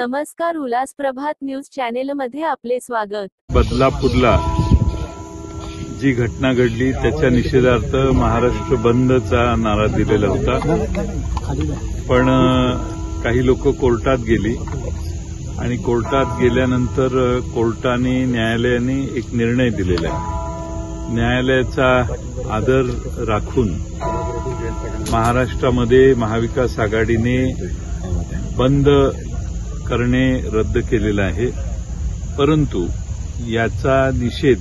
नमस्कार, उल्हास प्रभात news channel मध्ये आपले स्वागत। बदलापूरला जी घटना घडली त्याच्या निषेधार्थ महाराष्ट्र बंदचा नारा दिलेला होता, पण काही लोक कोर्टात गेली आणि कोर्टात गेल्यानंतर कोर्टाने न्यायालयाने एक निर्णय दिलेला आहे। न्यायालयाचा आदर राखून महाराष्ट्रामध्ये महाविकास आघाडीने बंद करणे रद्द केलेला आहे, परंतु याचा निषेध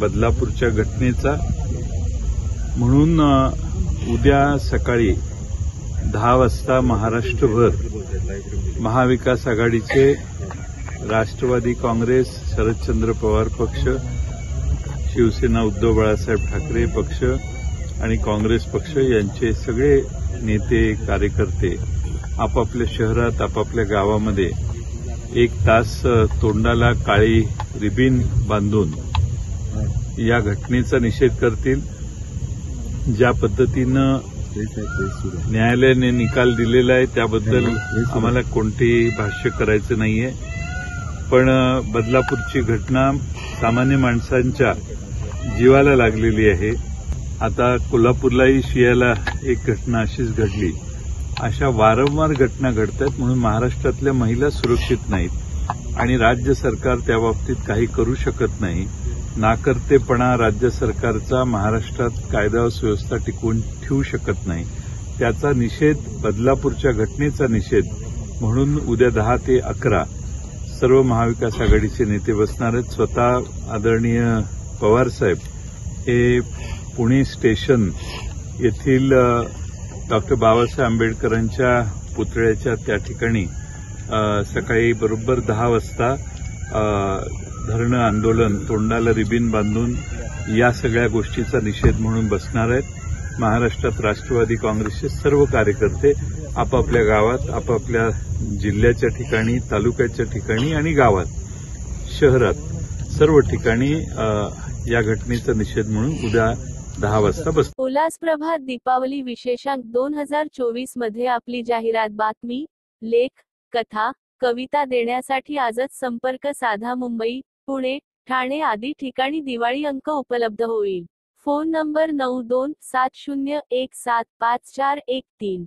बदलापूरच्या घटनेचा म्हणून उद्या सकाळी 10 वाजता महाराष्ट्रभर महाविकास आघाडीचे राष्ट्रवादी काँग्रेस, शरदचंद्र पवार पक्ष, शिवसेना उद्धव बाळासाहेब ठाकरे पक्ष आणि काँग्रेस पक्ष यांचे सगळे नेते कार्यकर्ते आपापल्या शहरात आपापल्या गावामध्ये 1 तास तोंडाला काळी रिबीन बांधून या घटनेचा निषेध करतील। ज्या पद्धतीनं न्यायालयाने निकाल दिलेला आहे त्याबद्दल आम्हाला कोणतेही भाष्य करायचं नाहीये, पण बदलापूरची घटना सामान्य माणसांच्या जीवाला लागलेली आहे। आता कोल्हापूरलाही शियाला एक घटना अशीच घडली। अशा वारंवार घटना घडतात म्हणून महाराष्ट्रातल्या महिला सुरक्षित नाहीत आणि राज्य सरकार त्याबाबतीत काही करू शकत नाही। नाकर्तेपणा राज्य सरकारचा महाराष्ट्रात कायदा व सुव्यवस्था टिकवून ठेवू शकत नाही। त्याचा निषेध, बदलापूरच्या घटनेचा निषेध म्हणून उद्या 10 ते 11 सर्व महाविकास आघाडीचे नेते बसणार आहेत। स्वतः आदरणीय पवारसाहेब हे पुणे स्टेशन येथील डॉक्टर बाबासाहेब आंबेडकरांच्या पुतळ्याच्या त्या ठिकाणी सकाळी बरोबर 10 वाजता धरणं आंदोलन, तोंडाला रिबीन बांधून या सगळ्या गोष्टीचा निषेध म्हणून बसणार आहेत। महाराष्ट्रात राष्ट्रवादी काँग्रेसचे सर्व कार्यकर्ते आपापल्या गावात, आपापल्या जिल्ह्याच्या ठिकाणी, तालुक्याच्या ठिकाणी आणि गावात, शहरात सर्व ठिकाणी या घटनेचा निषेध म्हणून उद्या 10 वाजता बस। उल्हास प्रभात दीपावली विशेषांक 2024 मध्ये आपली जाहिरात, बातमी, लेख, कथा, कविता देण्यासाठी आजच संपर्क साधा। मुंबई, पुणे, ठाणे आदी ठिकाणी दिवाळी अंक उपलब्ध होईल। Phone number 9270175413।